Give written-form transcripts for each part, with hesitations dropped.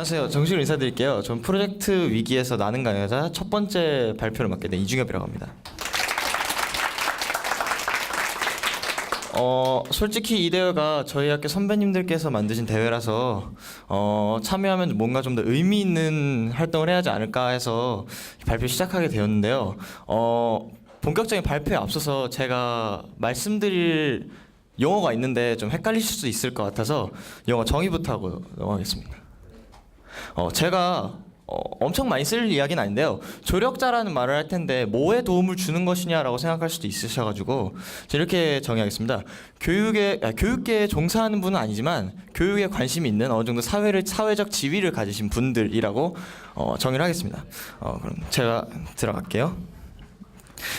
안녕하세요. 정식으로 인사드릴게요. 전 프로젝트 위기에서 나는 강여자 첫 번째 발표를 맡게 된 이중엽이라고 합니다. 솔직히 이 대회가 저희 학교 선배님들께서 만드신 대회라서 참여하면 뭔가 좀 더 의미 있는 활동을 해야 하지 않을까 해서 발표 시작하게 되었는데요. 본격적인 발표에 앞서서 제가 말씀드릴 용어가 있는데 좀 헷갈리실 수 있을 것 같아서 영어 정의부터 하고 넘어가겠습니다. 제가 엄청 많이 쓸 이야기는 아닌데요. 조력자라는 말을 할 텐데 뭐에 도움을 주는 것이냐라고 생각할 수도 있으셔가지고 이렇게 정의하겠습니다. 교육계에 종사하는 분은 아니지만 교육에 관심이 있는 어느 정도 사회적 지위를 가지신 분들이라고 정의를 하겠습니다. 그럼 제가 들어갈게요.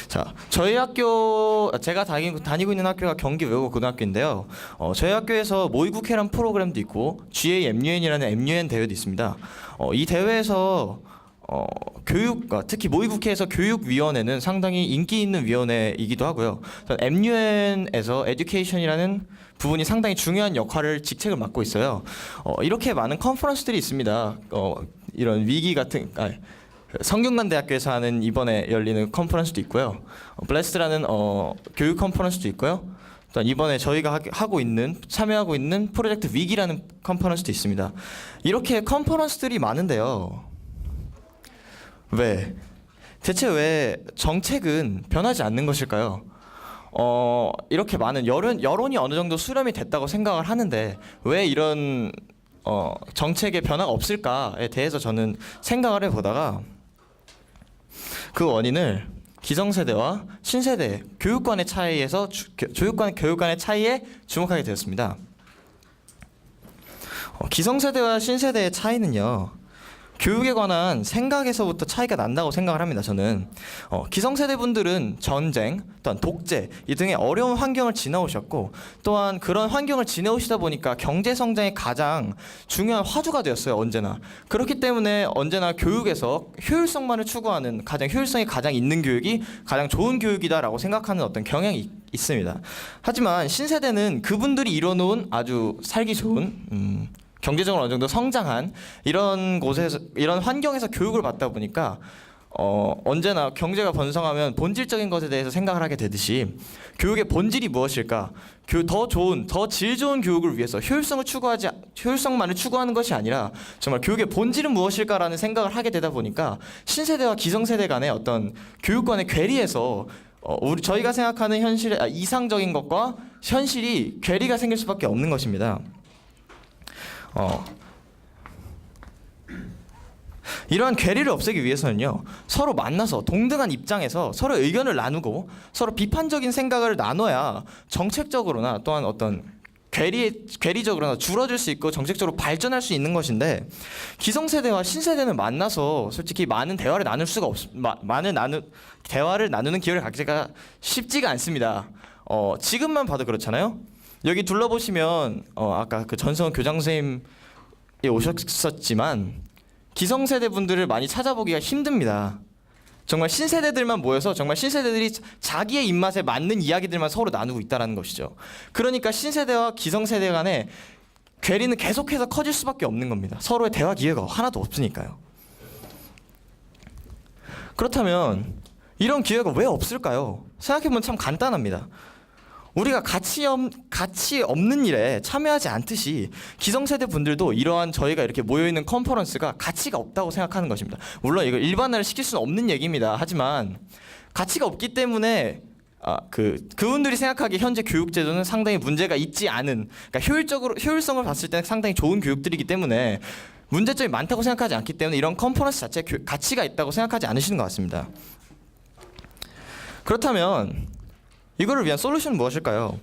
자, 저희 학교, 제가 다니고 있는 학교가 경기 외국 고등학교인데요. 저희 학교에서 모의국회란 프로그램도 있고 GAMUN이라는 MUN 대회도 있습니다. 이 대회에서 특히 모의국회에서 교육위원회는 상당히 인기 있는 위원회이기도 하고요. MUN에서 에듀케이션이라는 부분이 상당히 중요한 직책을 맡고 있어요. 이렇게 많은 컨퍼런스들이 있습니다. 이런 위기 같은 성균관대학교에서 하는 이번에 열리는 컨퍼런스도 있고요. 블레스트라는 교육 컨퍼런스도 있고요. 또 이번에 저희가 참여하고 있는 프로젝트 위기라는 컨퍼런스도 있습니다. 이렇게 컨퍼런스들이 많은데요. 대체 왜 정책은 변하지 않는 것일까요? 이렇게 많은 여론이 어느 정도 수렴이 됐다고 생각을 하는데 왜 이런 정책의 변화가 없을까에 대해서 저는 생각을 해보다가 그 원인을 기성세대와 신세대 교육관의 차이에 주목하게 되었습니다. 기성세대와 신세대의 차이는요, 교육에 관한 생각에서부터 차이가 난다고 생각을 합니다. 저는 기성세대 분들은 전쟁, 또한 독재 이 등의 어려운 환경을 지나오셨고 또한 그런 환경을 지내오시다 보니까 경제 성장의 가장 중요한 화두가 되었어요. 언제나. 그렇기 때문에 언제나 교육에서 효율성만을 추구하는 효율성이 가장 있는 교육이 가장 좋은 교육이다라고 생각하는 어떤 경향이 있습니다. 하지만 신세대는 그분들이 이뤄놓은 아주 살기 좋은 경제적으로 어느 정도 성장한 이런 환경에서 교육을 받다 보니까 언제나 경제가 번성하면 본질적인 것에 대해서 생각을 하게 되듯이 교육의 본질이 무엇일까? 더 질 좋은 교육을 위해서 효율성만을 추구하는 것이 아니라 정말 교육의 본질은 무엇일까라는 생각을 하게 되다 보니까 신세대와 기성세대 간의 어떤 교육관의 괴리에서 저희가 생각하는 이상적인 것과 현실이 괴리가 생길 수밖에 없는 것입니다. 이러한 괴리를 없애기 위해서는요, 서로 만나서 동등한 입장에서 서로 의견을 나누고 서로 비판적인 생각을 나눠야 정책적으로나 또한 어떤 괴리적으로나 줄어들 수 있고 정책적으로 발전할 수 있는 것인데, 기성세대와 신세대는 만나서 솔직히 많은 대화를 나누는 기회를 갖기가 쉽지가 않습니다. 지금만 봐도 그렇잖아요. 여기 둘러보시면 아까 그 전성훈 교장 선생님이 오셨었지만 기성세대 분들을 많이 찾아보기가 힘듭니다. 정말 신세대들만 모여서 정말 신세대들이 자기의 입맛에 맞는 이야기들만 서로 나누고 있다는 것이죠. 그러니까 신세대와 기성세대 간의 괴리는 계속해서 커질 수밖에 없는 겁니다. 서로의 대화 기회가 하나도 없으니까요. 그렇다면 이런 기회가 왜 없을까요? 생각해보면 참 간단합니다. 우리가 가치 없는 일에 참여하지 않듯이 기성세대 분들도 이러한 저희가 이렇게 모여있는 컨퍼런스가 가치가 없다고 생각하는 것입니다. 물론 이걸 일반화를 시킬 수는 없는 얘기입니다. 하지만 가치가 없기 때문에 그분들이 생각하기에 현재 교육제도는 상당히 문제가 있지 않은, 그러니까 효율성을 봤을 때는 상당히 좋은 교육들이기 때문에 문제점이 많다고 생각하지 않기 때문에 이런 컨퍼런스 자체에 가치가 있다고 생각하지 않으시는 것 같습니다. 그렇다면 이거를 위한 솔루션은 무엇일까요?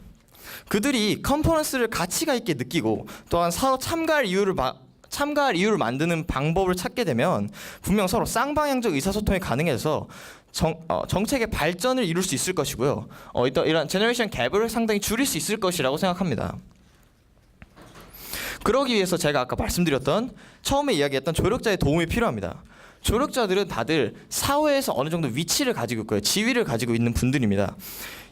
그들이 컨퍼런스를 가치가 있게 느끼고 또한 서로 참가할 이유를 만드는 방법을 찾게 되면 분명 서로 쌍방향적 의사소통이 가능해서 정책의 발전을 이룰 수 있을 것이고요. 이런 제너레이션 갭을 상당히 줄일 수 있을 것이라고 생각합니다. 그러기 위해서 제가 아까 말씀드렸던 처음에 이야기했던 조력자의 도움이 필요합니다. 조력자들은 다들 사회에서 어느 정도 위치를 가지고 있고요. 지위를 가지고 있는 분들입니다.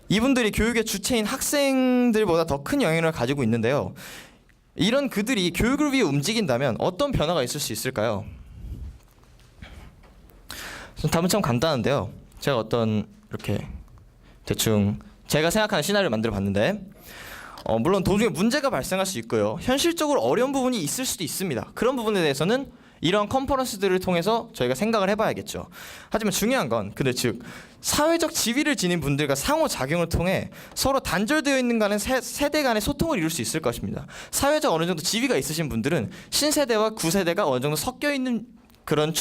이분들이 교육의 주체인 학생들보다 더 큰 영향을 가지고 있는데요. 이런 그들이 교육을 위해 움직인다면 어떤 변화가 있을 수 있을까요? 답은 참 간단한데요. 제가 이렇게 대충 제가 생각하는 시나리오를 만들어 봤는데 물론 도중에 문제가 발생할 수 있고요. 현실적으로 어려운 부분이 있을 수도 있습니다. 그런 부분에 대해서는 이런 컨퍼런스들을 통해서 저희가 생각을 해봐야겠죠. 하지만 중요한 건 근데 즉 사회적 지위를 지닌 분들과 상호작용을 통해 서로 단절되어 있는 간의 세대 간의 소통을 이룰 수 있을 것입니다. 사회적 어느 정도 지위가 있으신 분들은 신세대와 구세대가 어느 정도 섞여 있는 그런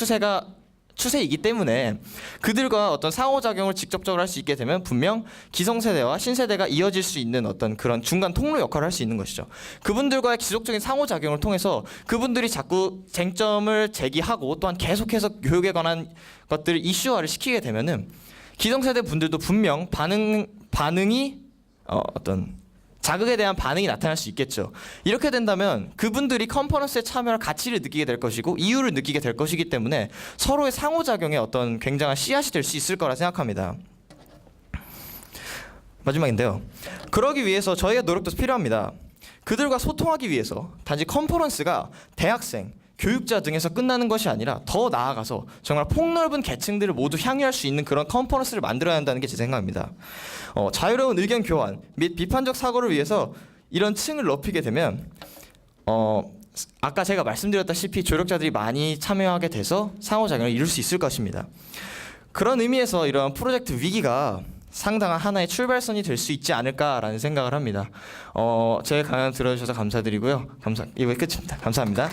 추세이기 때문에 그들과 어떤 상호작용을 직접적으로 할 수 있게 되면 분명 기성세대와 신세대가 이어질 수 있는 어떤 그런 중간 통로 역할을 할 수 있는 것이죠. 그분들과의 지속적인 상호작용을 통해서 그분들이 자꾸 쟁점을 제기하고 또한 계속해서 교육에 관한 것들을 이슈화를 시키게 되면은 기성세대 분들도 분명 반응이 어떤 자극에 대한 반응이 나타날 수 있겠죠. 이렇게 된다면 그분들이 컨퍼런스에 참여할 가치를 느끼게 될 것이고 이유를 느끼게 될 것이기 때문에 서로의 상호작용에 어떤 굉장한 씨앗이 될 수 있을 거라 생각합니다. 마지막인데요. 그러기 위해서 저희의 노력도 필요합니다. 그들과 소통하기 위해서 단지 컨퍼런스가 대학생, 교육자 등에서 끝나는 것이 아니라 더 나아가서 정말 폭넓은 계층들을 모두 향유할 수 있는 그런 컨퍼런스를 만들어야 한다는 게 제 생각입니다. 자유로운 의견 교환 및 비판적 사고를 위해서 이런 층을 넓히게 되면 아까 제가 말씀드렸다시피 조력자들이 많이 참여하게 돼서 상호작용을 이룰 수 있을 것입니다. 그런 의미에서 이런 프로젝트 위기가 상당한 하나의 출발선이 될 수 있지 않을까라는 생각을 합니다. 제 강연 들어주셔서 감사드리고요. 이거 끝입니다. 감사합니다.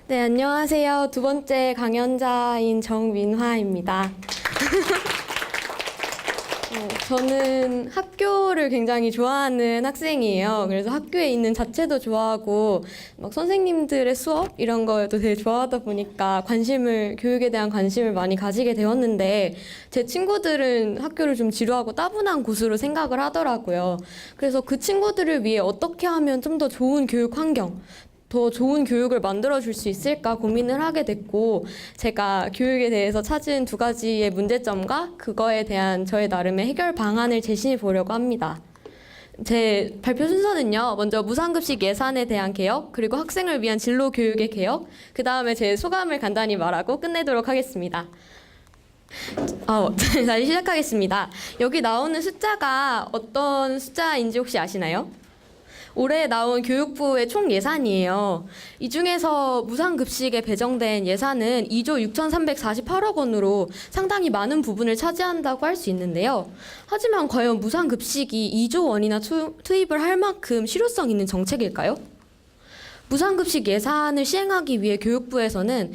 네, 안녕하세요. 두 번째 강연자인 정민화입니다. 저는 학교를 굉장히 좋아하는 학생이에요. 그래서 학교에 있는 자체도 좋아하고 막 선생님들의 수업 이런 거에도 되게 좋아하다 보니까 교육에 대한 관심을 많이 가지게 되었는데 제 친구들은 학교를 좀 지루하고 따분한 곳으로 생각을 하더라고요. 그래서 그 친구들을 위해 어떻게 하면 좀 더 좋은 교육 환경, 더 좋은 교육을 만들어줄 수 있을까 고민을 하게 됐고 제가 교육에 대해서 찾은 두 가지의 문제점과 그거에 대한 저의 나름의 해결 방안을 제시해 보려고 합니다. 제 발표 순서는요. 먼저 무상급식 예산에 대한 개혁, 그리고 학생을 위한 진로 교육의 개혁, 그 다음에 제 소감을 간단히 말하고 끝내도록 하겠습니다. 다시 시작하겠습니다. 여기 나오는 숫자가 어떤 숫자인지 혹시 아시나요? 올해 나온 교육부의 총 예산이에요. 이 중에서 무상급식에 배정된 예산은 2조 6,348억 원으로 상당히 많은 부분을 차지한다고 할 수 있는데요. 하지만 과연 무상급식이 2조 원이나 투입을 할 만큼 실효성 있는 정책일까요? 무상급식 예산을 시행하기 위해 교육부에서는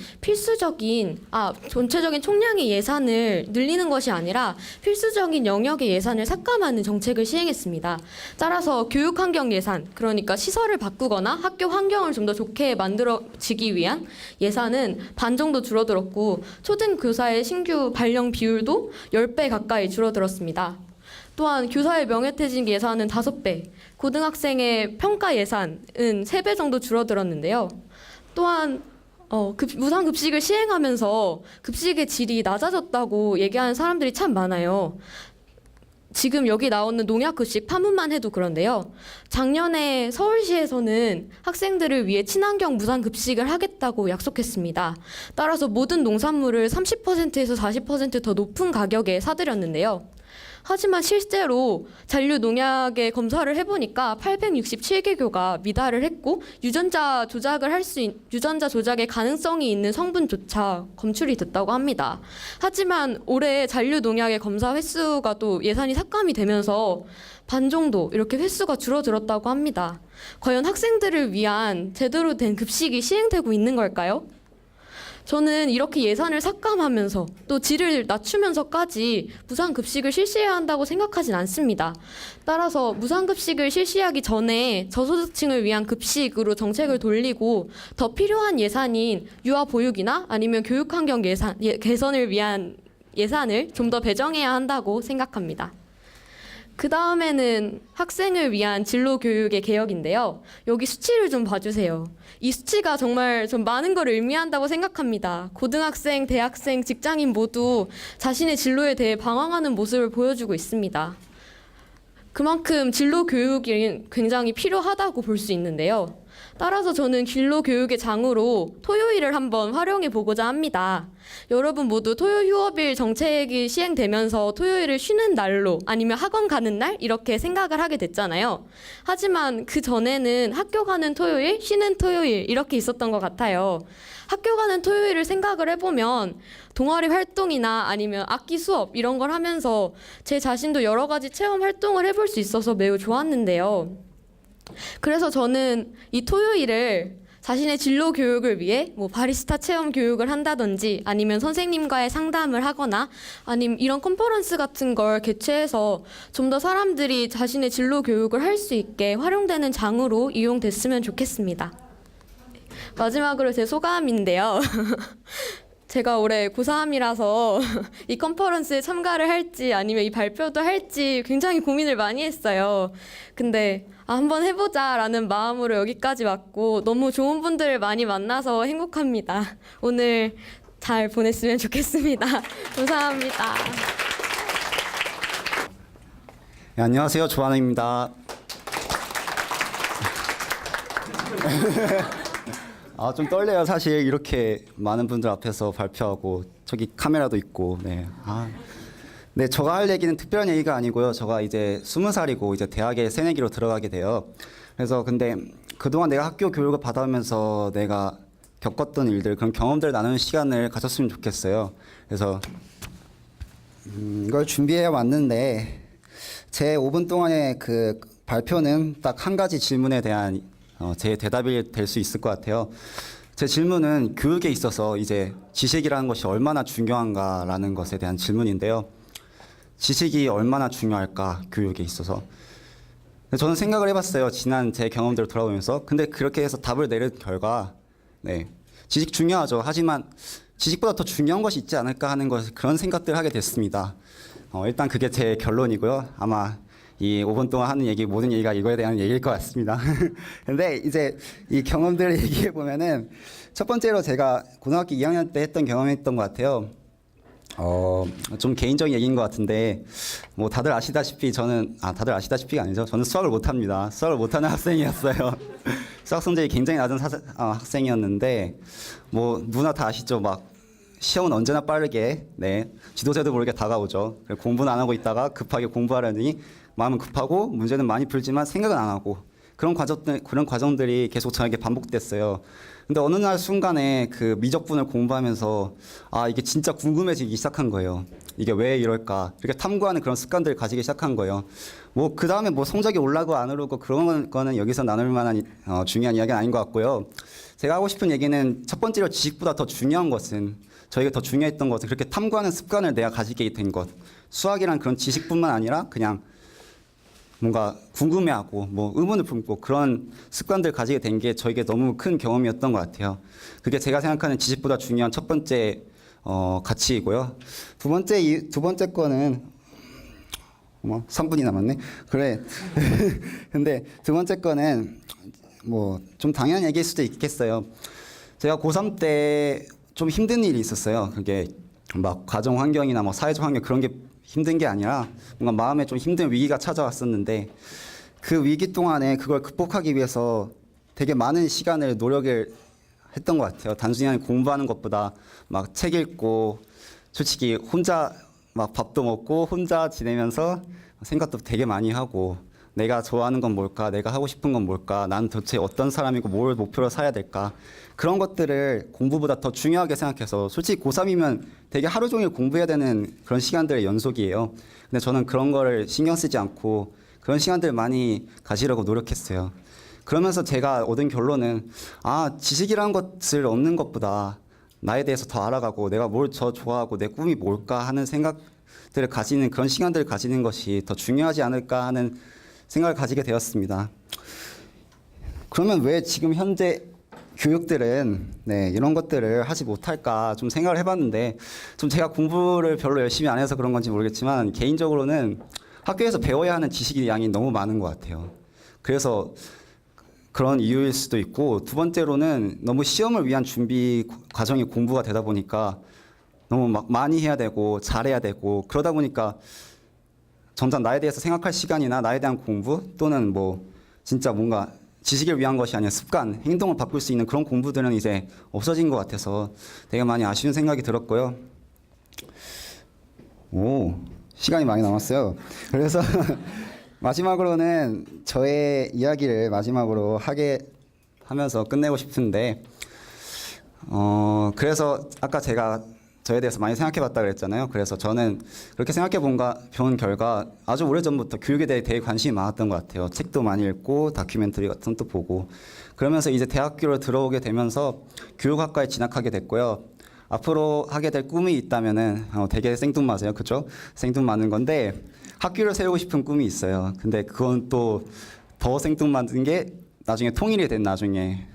전체적인 총량의 예산을 늘리는 것이 아니라 필수적인 영역의 예산을 삭감하는 정책을 시행했습니다. 따라서 교육환경 예산, 그러니까 시설을 바꾸거나 학교 환경을 좀 더 좋게 만들어지기 위한 예산은 반 정도 줄어들었고 초등교사의 신규 발령 비율도 10배 가까이 줄어들었습니다. 또한 교사의 명예퇴직 예산은 5배, 고등학생의 평가 예산은 3배 정도 줄어들었는데요. 또한 무상급식을 시행하면서 급식의 질이 낮아졌다고 얘기하는 사람들이 참 많아요. 지금 여기 나오는 농약급식 파문만 해도 그런데요. 작년에 서울시에서는 학생들을 위해 친환경 무상급식을 하겠다고 약속했습니다. 따라서 모든 농산물을 30%에서 40% 더 높은 가격에 사들였는데요. 하지만 실제로 잔류 농약의 검사를 해보니까 867개교가 미달을 했고 유전자 조작의 가능성이 있는 성분조차 검출이 됐다고 합니다. 하지만 올해 잔류 농약의 검사 횟수가 또 예산이 삭감이 되면서 반 정도 이렇게 횟수가 줄어들었다고 합니다. 과연 학생들을 위한 제대로 된 급식이 시행되고 있는 걸까요? 저는 이렇게 예산을 삭감하면서 또 질을 낮추면서까지 무상급식을 실시해야 한다고 생각하진 않습니다. 따라서 무상급식을 실시하기 전에 저소득층을 위한 급식으로 정책을 돌리고 더 필요한 예산인 유아보육이나 아니면 교육환경 개선을 위한 예산을 좀 더 배정해야 한다고 생각합니다. 그 다음에는 학생을 위한 진로교육의 개혁인데요. 여기 수치를 좀 봐주세요. 이 수치가 정말 좀 많은 걸 의미한다고 생각합니다. 고등학생, 대학생, 직장인 모두 자신의 진로에 대해 방황하는 모습을 보여주고 있습니다. 그만큼 진로 교육이 굉장히 필요하다고 볼 수 있는데요. 따라서 저는 진로 교육의 장으로 토요일을 한번 활용해 보고자 합니다. 여러분 모두 토요 휴업일 정책이 시행되면서 토요일을 쉬는 날로 아니면 학원 가는 날 이렇게 생각을 하게 됐잖아요. 하지만 그 전에는 학교 가는 토요일, 쉬는 토요일 이렇게 있었던 것 같아요. 학교 가는 토요일을 생각을 해보면 동아리 활동이나 아니면 악기 수업 이런 걸 하면서 제 자신도 여러 가지 체험 활동을 해볼 수 있어서 매우 좋았는데요. 그래서 저는 이 토요일을 자신의 진로 교육을 위해 뭐 바리스타 체험 교육을 한다든지 아니면 선생님과의 상담을 하거나 아니면 이런 컨퍼런스 같은 걸 개최해서 좀 더 사람들이 자신의 진로 교육을 할 수 있게 활용되는 장으로 이용됐으면 좋겠습니다. 마지막으로 제 소감인데요. 제가 올해 고3이라서 이 컨퍼런스에 참가를 할지 아니면 이 발표도 할지 굉장히 고민을 많이 했어요. 근데 한번 해보자라는 마음으로 여기까지 왔고 너무 좋은 분들을 많이 만나서 행복합니다. 오늘 잘 보냈으면 좋겠습니다. 감사합니다. 네, 안녕하세요. 조한우입니다. 좀 떨려요. 사실 이렇게 많은 분들 앞에서 발표하고 저기 카메라도 있고. 네, 제가 할 얘기는 특별한 얘기가 아니고요. 제가 이제 20살이고 이제 대학에 새내기로 들어가게 돼요. 그래서 근데 그동안 내가 학교 교육을 받아오면서 내가 겪었던 일들, 그런 경험들을 나누는 시간을 가졌으면 좋겠어요. 그래서 이걸 준비해 왔는데 제 5분 동안의 그 발표는 딱 한 가지 질문에 대한 제 대답이 될 수 있을 것 같아요. 제 질문은 교육에 있어서 이제 지식이라는 것이 얼마나 중요한가라는 것에 대한 질문인데요. 지식이 얼마나 중요할까, 교육에 있어서. 저는 생각을 해봤어요. 지난 제 경험들을 돌아보면서. 근데 그렇게 해서 답을 내린 결과, 네, 지식 중요하죠. 하지만 지식보다 더 중요한 것이 있지 않을까 하는 그런 생각들을 하게 됐습니다. 일단 그게 제 결론이고요. 아마 이 5분 동안 하는 얘기, 모든 얘기가 이거에 대한 얘기일 것 같습니다. 근데 이제 이 경험들을 얘기해 보면은 첫 번째로 제가 고등학교 2학년 때 했던 경험이었던 것 같아요. 좀 개인적인 얘기인 것 같은데, 뭐 다들 아시다시피 다들 아시다시피가 아니죠. 저는 수학을 못합니다. 수학을 못하는 학생이었어요. 수학 성적이 굉장히 낮은 학생이었는데, 뭐 누구나 다 아시죠. 막 시험은 언제나 빠르게, 네, 지도자도 모르게 다가오죠. 공부는 안 하고 있다가 급하게 공부하려니 마음은 급하고 문제는 많이 풀지만 생각은 안 하고 그런 과정들이 계속 저에게 반복됐어요. 근데 어느 날 순간에 그 미적분을 공부하면서 이게 진짜 궁금해지기 시작한 거예요. 이게 왜 이럴까? 이렇게 탐구하는 그런 습관들을 가지기 시작한 거예요. 뭐 그 다음에 뭐 성적이 올라가고 안 오르고 그런 거는 여기서 나눌 만한 중요한 이야기는 아닌 것 같고요. 제가 하고 싶은 얘기는 첫 번째로 지식보다 더 중요한 것은, 저에게 더 중요했던 것은 그렇게 탐구하는 습관을 내가 가지게 된 것. 수학이란 그런 지식뿐만 아니라 그냥 뭔가 궁금해하고 뭐 의문을 품고 그런 습관들을 가지게 된 게 저에게 너무 큰 경험이었던 것 같아요. 그게 제가 생각하는 지식보다 중요한 첫 번째 가치이고요. 두 번째 거는 3분이 남았네. 그래. 근데 두 번째 거는 뭐 좀 당연한 얘기일 수도 있겠어요. 제가 고3 때 좀 힘든 일이 있었어요. 그게 막 가정 환경이나 뭐 사회적 환경 그런 게 힘든 게 아니라 뭔가 마음에 좀 힘든 위기가 찾아왔었는데, 그 위기 동안에 그걸 극복하기 위해서 되게 많은 시간을 노력을 했던 것 같아요. 단순히 그냥 공부하는 것보다 막 책 읽고, 솔직히 혼자 막 밥도 먹고 혼자 지내면서 생각도 되게 많이 하고, 내가 좋아하는 건 뭘까? 내가 하고 싶은 건 뭘까? 나는 도대체 어떤 사람이고 뭘 목표로 살아야 될까? 그런 것들을 공부보다 더 중요하게 생각해서, 솔직히 고3이면 되게 하루 종일 공부해야 되는 그런 시간들의 연속이에요. 근데 저는 그런 거를 신경 쓰지 않고 그런 시간들을 많이 가지려고 노력했어요. 그러면서 제가 얻은 결론은 지식이라는 것을 얻는 것보다 나에 대해서 더 알아가고 내가 뭘 더 좋아하고 내 꿈이 뭘까 하는 생각들을 가지는, 그런 시간들을 가지는 것이 더 중요하지 않을까 하는 생각을 가지게 되었습니다. 그러면 왜 지금 현재 교육들은 이런 것들을 하지 못할까 좀 생각을 해봤는데, 좀 제가 공부를 별로 열심히 안 해서 그런 건지 모르겠지만 개인적으로는 학교에서 배워야 하는 지식의 양이 너무 많은 것 같아요. 그래서 그런 이유일 수도 있고, 두 번째로는 너무 시험을 위한 준비 과정이 공부가 되다 보니까 너무 막 많이 해야 되고 잘해야 되고, 그러다 보니까 정작 나에 대해서 생각할 시간이나 나에 대한 공부 또는 뭐 진짜 뭔가 지식을 위한 것이 아니라 습관, 행동을 바꿀 수 있는 그런 공부들은 이제 없어진 것 같아서 되게 많이 아쉬운 생각이 들었고요. 오, 시간이 많이 남았어요. 그래서 마지막으로는 저의 이야기를 마지막으로 하면서 끝내고 싶은데, 그래서 아까 제가 저에 대해서 많이 생각해봤다 그랬잖아요. 그래서 저는 그렇게 생각해본 결과 아주 오래전부터 교육에 대해 되게 관심이 많았던 것 같아요. 책도 많이 읽고 다큐멘터리 같은 것도 보고, 그러면서 이제 대학교를 들어오게 되면서 교육학과에 진학하게 됐고요. 앞으로 하게 될 꿈이 있다면은 되게 생뚱맞아요, 그죠? 생뚱맞는 건데 학교를 세우고 싶은 꿈이 있어요. 근데 그건 또 더 생뚱맞은 게 나중에 통일이 된 나중에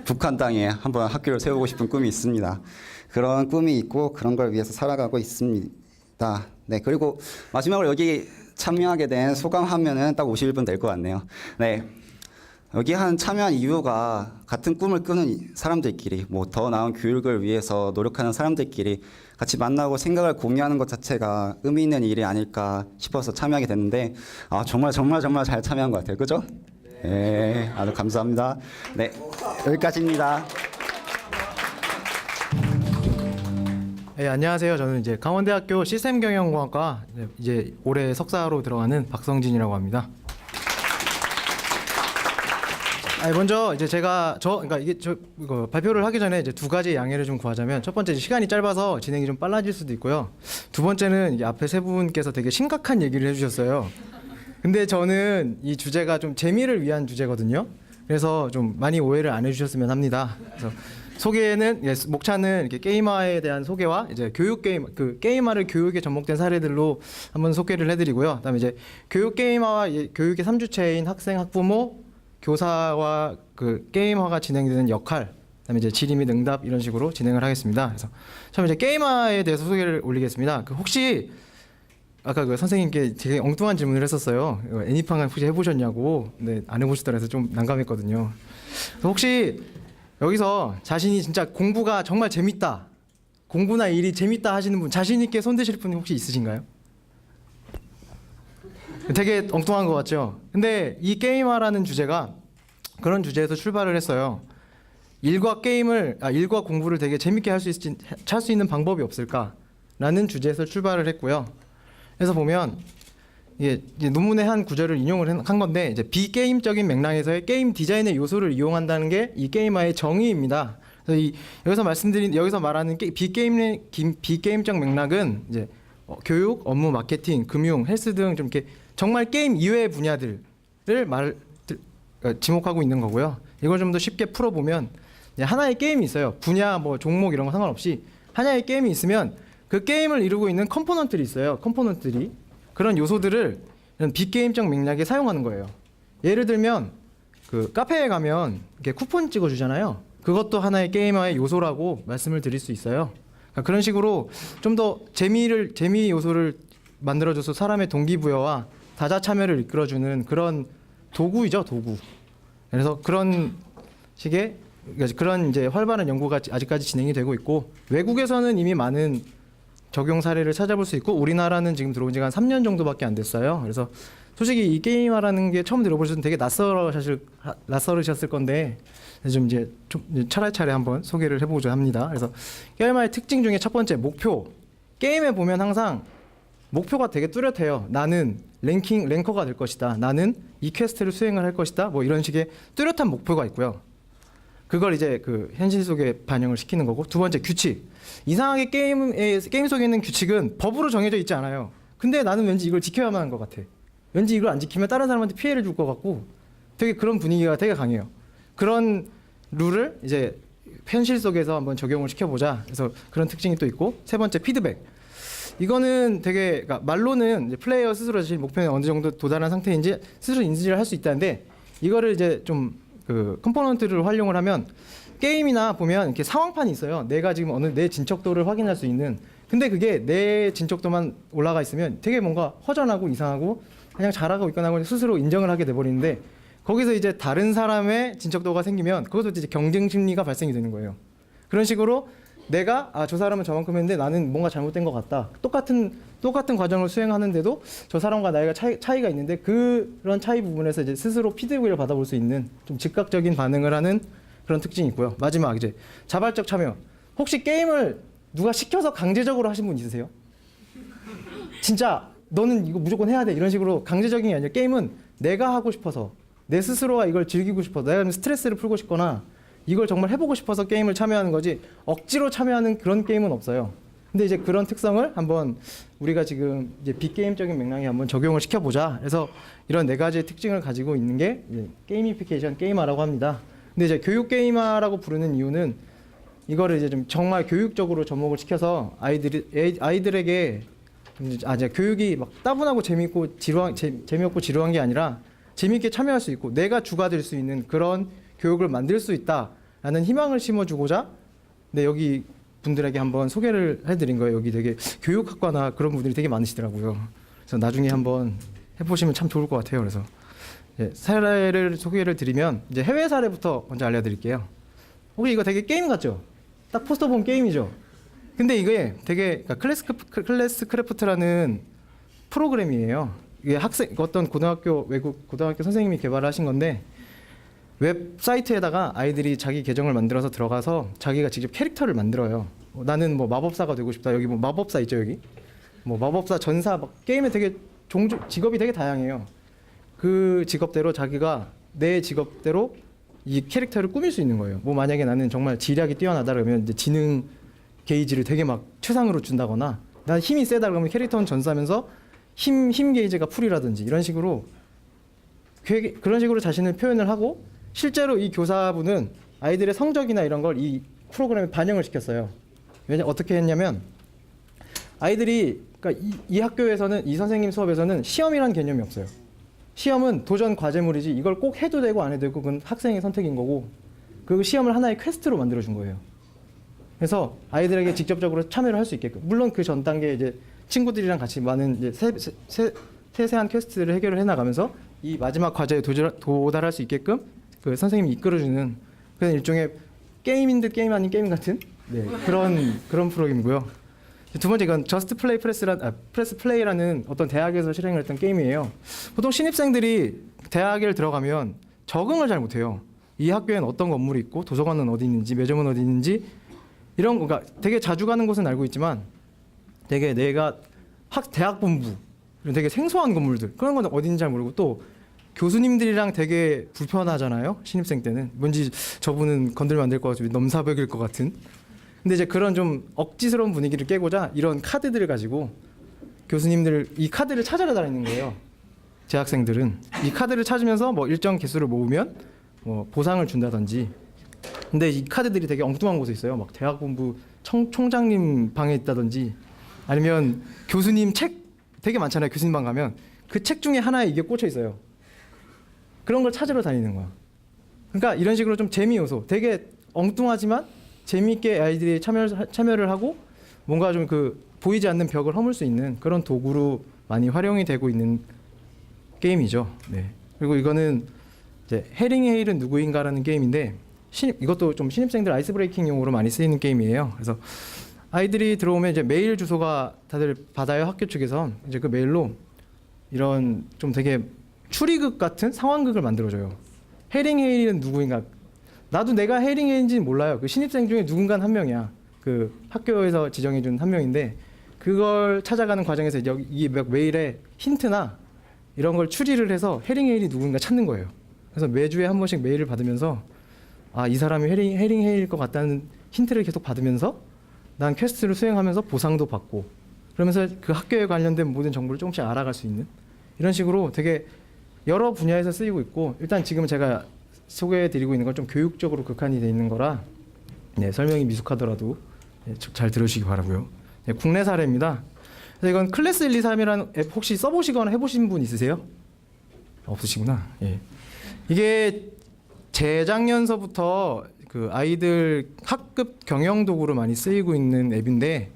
북한 땅에 한번 학교를 세우고 싶은 꿈이 있습니다. 그런 꿈이 있고 그런 걸 위해서 살아가고 있습니다. 네, 그리고 마지막으로 여기 참여하게 된 소감하면은 딱 51분 될 것 같네요. 네. 여기 참여한 이유가 같은 꿈을 꾸는 사람들끼리 뭐 더 나은 교육을 위해서 노력하는 사람들끼리 같이 만나고 생각을 공유하는 것 자체가 의미 있는 일이 아닐까 싶어서 참여하게 됐는데 정말 잘 참여한 것 같아요. 그죠? 네, 아주 감사합니다. 네, 여기까지입니다. 네, 안녕하세요. 저는 이제 강원대학교 시스템경영공학과 이제 올해 석사로 들어가는 박성진이라고 합니다. 먼저 이제 그러니까 이거 발표를 하기 전에 이제 두 가지 양해를 좀 구하자면, 첫 번째 시간이 짧아서 진행이 좀 빨라질 수도 있고요. 두 번째는 이게 앞에 세 분께서 되게 심각한 얘기를 해주셨어요. 근데 저는 이 주제가 좀 재미를 위한 주제거든요. 그래서 좀 많이 오해를 안 해주셨으면 합니다. 그래서 소개는 목차는 이렇게 게임화에 대한 소개와 이제 게임화를 교육에 접목된 사례들로 한번 소개를 해드리고요. 그다음에 이제 교육 게임화와 교육의 3주체인 학생, 학부모, 교사와 그 게임화가 진행되는 역할, 그다음에 이제 질의 및 응답 이런 식으로 진행을 하겠습니다. 그래서 처음 이제 게임화에 대해서 소개를 올리겠습니다. 혹시 아까 그 선생님께 되게 엉뚱한 질문을 했었어요. 애니팡을 혹시 해보셨냐고. 근데 안 해보시더라 해서 좀 난감했거든요. 그래서 혹시 여기서 자신이 진짜 공부가 정말 재밌다, 공부나 일이 재밌다 하시는 분, 자신 있게 손 드실 분 혹시 있으신가요? 되게 엉뚱한 것 같죠? 근데 이 게임화라는 주제가 그런 주제에서 출발을 했어요. 일과 공부를 되게 재밌게 할 수 있는 방법이 없을까라는 주제에서 출발을 했고요. 그래서 보면 이게 논문의 한 구절을 인용을 한 건데, 이제 비게임적인 맥락에서의 게임 디자인의 요소를 이용한다는 게 이 게임화의 정의입니다. 그래서 여기서 말하는 비게임적 맥락은 이제 교육, 업무, 마케팅, 금융, 헬스 등 좀 이렇게 정말 게임 이외의 분야들을 지목하고 있는 거고요. 이걸 좀 더 쉽게 풀어보면 하나의 게임이 있어요. 분야, 뭐 종목 이런 거 상관없이 하나의 게임이 있으면 그 게임을 이루고 있는 컴포넌트들이 있어요. 컴포넌트들이 그런 요소들을 빅게임적 맥락에 사용하는 거예요. 예를 들면 그 카페에 가면 이렇게 쿠폰 찍어주잖아요. 그것도 하나의 게임화의 요소라고 말씀을 드릴 수 있어요. 그러니까 그런 식으로 좀 더 재미 요소를 만들어줘서 사람의 동기부여와 다자 참여를 이끌어주는 그런 도구이죠, 도구. 그래서 그런 식의 그런 이제 활발한 연구가 아직까지 진행이 되고 있고, 외국에서는 이미 많은 적용 사례를 찾아볼 수 있고, 우리나라는 지금 들어온 지가 한 3년 정도밖에 안 됐어요. 그래서 솔직히 이 게임화라는 게 처음 들어보셔서 되게 낯설으셨을 건데, 좀 차례차례 한번 소개를 해보고자 합니다. 그래서 게임화의 특징 중에 첫 번째, 목표. 게임에 보면 항상 목표가 되게 뚜렷해요. 나는 랭커가 될 것이다. 나는 이 퀘스트를 수행을 할 것이다. 뭐 이런 식의 뚜렷한 목표가 있고요. 그걸 이제 그 현실 속에 반영을 시키는 거고, 두 번째, 규칙. 이상하게 게임 속에 있는 규칙은 법으로 정해져 있지 않아요. 근데 나는 왠지 이걸 지켜야만 한 것 같아. 왠지 이걸 안 지키면 다른 사람한테 피해를 줄 것 같고, 되게 그런 분위기가 되게 강해요. 그런 룰을 이제 현실 속에서 한번 적용을 시켜보자. 그래서 그런 특징이 또 있고, 세 번째, 피드백. 이거는 되게, 그러니까 말로는 이제 플레이어 스스로 자신 목표에 어느 정도 도달한 상태인지 스스로 인지를 할 수 있다는데, 이거를 이제 좀 그 컴포넌트를 활용을 하면, 게임이나 보면 이렇게 상황판이 있어요. 내가 지금 어느 내 진척도를 확인할 수 있는. 근데 그게 내 진척도만 올라가 있으면 되게 뭔가 허전하고 이상하고 그냥 잘하고 있거나 스스로 인정을 하게 돼버리는데, 거기서 이제 다른 사람의 진척도가 생기면 그것도 이제 경쟁 심리가 발생이 되는 거예요. 그런 식으로 내가 저 사람은 저만큼 했는데 나는 뭔가 잘못된 것 같다. 똑같은 과정을 수행하는데도 저 사람과 나이가 차이가 있는데 그런 차이 부분에서 이제 스스로 피드백을 받아볼 수 있는 좀 즉각적인 반응을 하는 그런 특징이 있고요. 마지막 이제 자발적 참여. 혹시 게임을 누가 시켜서 강제적으로 하신 분 있으세요? 진짜 너는 이거 무조건 해야 돼 이런 식으로 강제적인 게 아니라 게임은 내가 하고 싶어서 내 스스로가 이걸 즐기고 싶어 내가 스트레스를 풀고 싶거나 이걸 정말 해보고 싶어서 게임을 참여하는 거지 억지로 참여하는 그런 게임은 없어요. 근데 이제 그런 특성을 한번 우리가 지금 이제 빅게임적인 맥락에 한번 적용을 시켜보자. 그래서 이런 네 가지의 특징을 가지고 있는 게 이제 게이미피케이션 게임화라고 합니다. 근데 이제 교육 게임화라고 부르는 이유는 이거를 이제 좀 정말 교육적으로 접목을 시켜서 아이들에게 이제 교육이 막 따분하고 재미없고 지루한 게 아니라 재미있게 참여할 수 있고 내가 주가 될 수 있는 그런 교육을 만들 수 있다라는 희망을 심어주고자 네, 여기 분들에게 한번 소개를 해드린 거예요. 여기 되게 교육학과나 그런 분들이 되게 많으시더라고요. 그래서 나중에 한번 해보시면 참 좋을 것 같아요. 그래서 사례를 소개를 드리면 이제 해외 사례부터 먼저 알려드릴게요. 혹시 이거 되게 게임 같죠? 딱 포스터 보면 게임이죠. 근데 이게 되게 클래스 크래프트라는 프로그램이에요. 이게 어떤 외국 고등학교 선생님이 개발하신 건데 웹사이트에다가 아이들이 자기 계정을 만들어서 들어가서 자기가 직접 캐릭터를 만들어요. 나는 뭐 마법사가 되고 싶다. 여기 뭐 마법사 있죠 여기. 뭐 마법사, 전사, 막 게임에 되게 직업이 되게 다양해요. 그 직업대로 자기가 내 직업대로 이 캐릭터를 꾸밀 수 있는 거예요. 뭐 만약에 나는 정말 지략이 뛰어나다 그러면 이제 지능 게이지를 되게 막 최상으로 준다거나 난 힘이 세다 그러면 캐릭터는 전사하면서 힘 게이지가 풀이라든지 이런 식으로 그런 식으로 자신을 표현을 하고 실제로 이 교사분은 아이들의 성적이나 이런 걸 이 프로그램에 반영을 시켰어요. 어떻게 했냐면 아이들이 그러니까 이 학교에서는 이 선생님 수업에서는 시험이라는 개념이 없어요. 시험은 도전 과제물이지 이걸 꼭 해도 되고 안 해도 되고 그건 학생의 선택인 거고 그 시험을 하나의 퀘스트로 만들어 준 거예요. 그래서 아이들에게 직접적으로 참여를 할 수 있게끔 물론 그 전 단계에 이제 친구들이랑 같이 많은 이제 세세한 퀘스트를 해결을 해나가면서 이 마지막 과제에 도달할 수 있게끔 그 선생님이 이끌어주는 그런 일종의 게임인 듯 게임 아닌 게임 같은 그런 프로그램이고요. 두 번째 이건 저스트 플레이 프레스 플레이라는 어떤 대학에서 실행을 했던 게임이에요. 보통 신입생들이 대학에 들어가면 적응을 잘 못해요. 이 학교에는 어떤 건물이 있고 도서관은 어디 있는지 매점은 어디 있는지 이런 거 그러니까 되게 자주 가는 곳은 알고 있지만 되게 내가 대학 본부 이런 되게 생소한 건물들 그런 건 어딘지 잘 모르고 또 교수님들이랑 되게 불편하잖아요. 신입생 때는 뭔지 저분은 건들면 안 될 것 같고 넘사벽일 것 같은. 근데 이제 그런 좀 억지스러운 분위기를 깨고자 이런 카드들을 가지고 교수님들 이 카드를 찾아러 다니는 거예요. 재학생들은 이 카드를 찾으면서 뭐 일정 개수를 모으면 뭐 보상을 준다든지. 근데 이 카드들이 되게 엉뚱한 곳에 있어요. 막 대학 본부 총장님 방에 있다든지 아니면 교수님 책 되게 많잖아요. 교수님 방 가면 그 책 중에 하나에 이게 꽂혀 있어요. 그런 걸 찾으러 다니는 거야. 그러니까 이런 식으로 좀 재미 요소 되게 엉뚱하지만 재미있게 아이들이 참여를 하고 뭔가 좀 그 보이지 않는 벽을 허물 수 있는 그런 도구로 많이 활용이 되고 있는 게임이죠. 네. 그리고 이거는 이제 해링 헤일은 누구인가라는 게임인데 이것도 좀 신입생들 아이스 브레이킹용으로 많이 쓰이는 게임이에요. 그래서 아이들이 들어오면 이제 메일 주소가 다들 받아요. 학교 측에서 이제 그 메일로 이런 좀 되게 추리극 같은 상황극을 만들어줘요. 해링 헤일은 누구인가? 나도 내가 해링 헤일인지는 몰라요. 그 신입생 중에 누군가 한 명이야. 그 학교에서 지정해준 한 명인데 그걸 찾아가는 과정에서 이제 이 메일에 힌트나 이런 걸 추리를 해서 해링 헤일이 누군가 찾는 거예요. 그래서 매주에 한 번씩 메일을 받으면서 아, 이 사람이 해링 헤일일 것 같다는 힌트를 계속 받으면서 난 퀘스트를 수행하면서 보상도 받고 그러면서 그 학교에 관련된 모든 정보를 조금씩 알아갈 수 있는 이런 식으로 되게 여러 분야에서 쓰이고 있고 일단 지금 제가 소개해드리고 있는 건 좀 교육적으로 극한이 돼 있는 거라 네, 설명이 미숙하더라도 네, 잘 들으시기 바라고요. 네, 국내 사례입니다. 그래서 이건 클래스 123이라는 앱 혹시 써보시거나 해보신 분 있으세요? 없으시구나. 예. 이게 재작년서부터 그 아이들 학급 경영 도구로 많이 쓰이고 있는 앱인데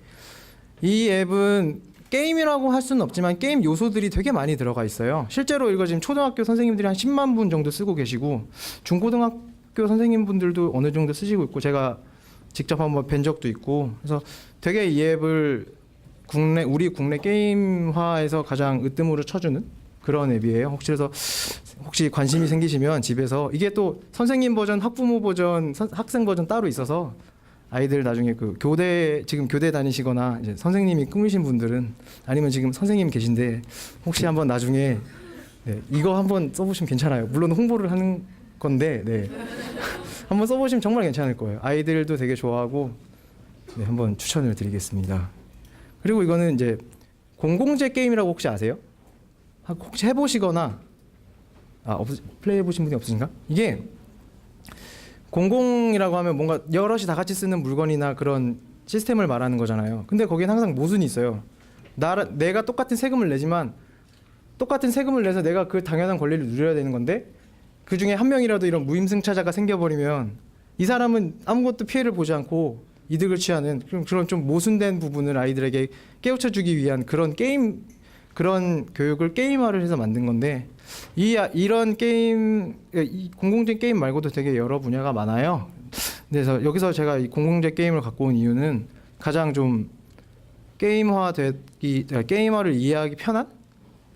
이 앱은 게임이라고 할 수는 없지만 게임 요소들이 되게 많이 들어가 있어요. 실제로 이거 지금 초등학교 선생님들이 한 10만 분 정도 쓰고 계시고 중고등학교 선생님분들도 어느 정도 쓰시고 있고 제가 직접 한번 뵌 적도 있고 그래서 되게 이 앱을 우리 국내 게임화에서 가장 으뜸으로 쳐주는 그런 앱이에요. 혹시 관심이 생기시면 집에서 이게 또 선생님 버전, 학부모 버전, 학생 버전 따로 있어서 아이들 나중에 그 지금 교대 다니시거나 이제 선생님이 꿈이신 분들은 아니면 지금 선생님 계신데 혹시 한번 나중에 네, 이거 한번 써보시면 괜찮아요. 물론 홍보를 하는 건데 네. 한번 써보시면 정말 괜찮을 거예요. 아이들도 되게 좋아하고 네, 한번 추천을 드리겠습니다. 그리고 이거는 이제 공공재 게임이라고 혹시 아세요? 혹시 해보시거나 플레이 해보신 분이 없으신가? 이게 공공이라고 하면 뭔가 여럿이 다 같이 쓰는 물건이나 그런 시스템을 말하는 거잖아요. 근데 거기엔 항상 모순이 있어요. 내가 똑같은 세금을 내지만 똑같은 세금을 내서 내가 그 당연한 권리를 누려야 되는 건데 그 중에 한 명이라도 이런 무임승차자가 생겨버리면 이 사람은 아무것도 피해를 보지 않고 이득을 취하는 그런 좀 모순된 부분을 아이들에게 깨우쳐주기 위한 그런 교육을 게임화를 해서 만든 건데 이런 게임, 이 공공재 게임 말고도 되게 여러 분야가 많아요. 그래서 여기서 제가 이 공공재 게임을 갖고 온 이유는 가장 좀 게임화를 이해하기 편한?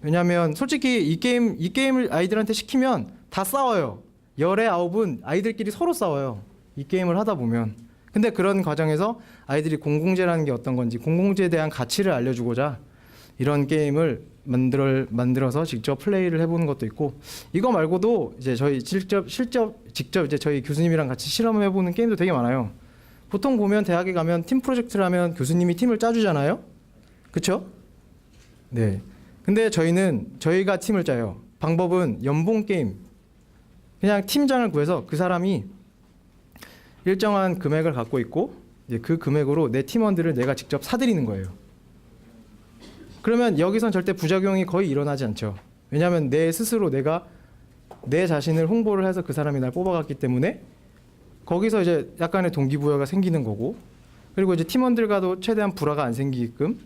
왜냐하면 솔직히 이 게임을 아이들한테 시키면 다 싸워요. 열의 아홉은 아이들끼리 서로 싸워요. 이 게임을 하다 보면. 근데 그런 과정에서 아이들이 공공재라는 게 어떤 건지 공공재에 대한 가치를 알려주고자 이런 게임을 만들어서 직접 플레이를 해보는 것도 있고 이거 말고도 이제 저희 직접 이제 저희 교수님이랑 같이 실험을 해보는 게임도 되게 많아요. 보통 보면 대학에 가면 팀 프로젝트를 하면 교수님이 팀을 짜주잖아요. 그쵸? 네. 근데 저희가 팀을 짜요. 방법은 연봉 게임. 그냥 팀장을 구해서 그 사람이 일정한 금액을 갖고 있고 이제 그 금액으로 내 팀원들을 내가 직접 사들이는 거예요. 그러면 여기선 절대 부작용이 거의 일어나지 않죠. 왜냐하면 내 스스로 내가 내 자신을 홍보를 해서 그 사람이 날 뽑아갔기 때문에 거기서 이제 약간의 동기부여가 생기는 거고 그리고 이제 팀원들과도 최대한 불화가 안 생기게끔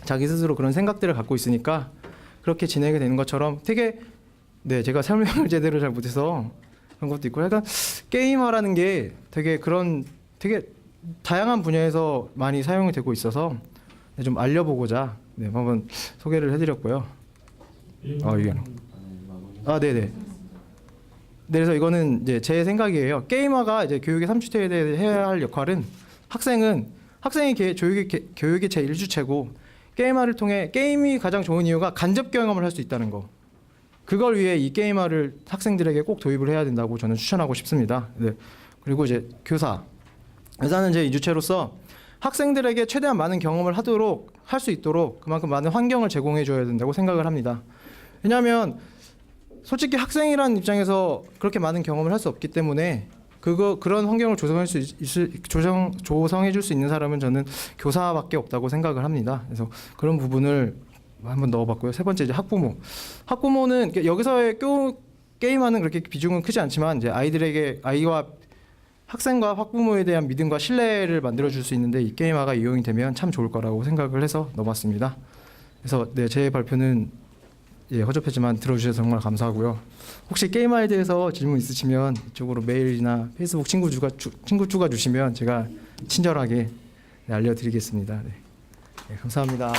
자기 스스로 그런 생각들을 갖고 있으니까 그렇게 진행이 되는 것처럼 되게 제가 설명을 제대로 잘 못해서 그런 것도 있고 약간 게임화라는 게 되게 다양한 분야에서 많이 사용이 되고 있어서 좀 알려보고자 한번 소개를 해드렸고요. 네네. 그래서 이거는 이제 제 생각이에요. 게임화가 이제 교육의 3주체에 대해 해야 할 역할은 학생이 교육의 제 1주체고 게임화를 통해 게임이 가장 좋은 이유가 간접 경험을 할 수 있다는 거. 그걸 위해 이 게임화를 학생들에게 꼭 도입을 해야 된다고 저는 추천하고 싶습니다. 네. 그리고 이제 교사는 제 2주체로서 학생들에게 최대한 많은 경험을 할 수 있도록 그만큼 많은 환경을 제공해 줘야 된다고 생각을 합니다. 왜냐하면 솔직히 학생이라는 입장에서 그렇게 많은 경험을 할 수 없기 때문에 그런 환경을 조성해 줄 수 있는 사람은 저는 교사밖에 없다고 생각을 합니다. 그래서 그런 부분을 한번 넣어봤고요. 세 번째 이제 학부모는 여기서의 게임하는 그렇게 비중은 크지 않지만 이제 아이와 학생과 학부모에 대한 믿음과 신뢰를 만들어줄 수 있는데 이 게임화가 이용이 되면 참 좋을 거라고 생각을 해서 넣어봤습니다. 그래서 제 발표는 허접하지만 들어주셔서 정말 감사하고요. 혹시 게임화에 대해서 질문 있으시면 이쪽으로 메일이나 페이스북 친구 추가 주시면 제가 친절하게 알려드리겠습니다. 감사합니다.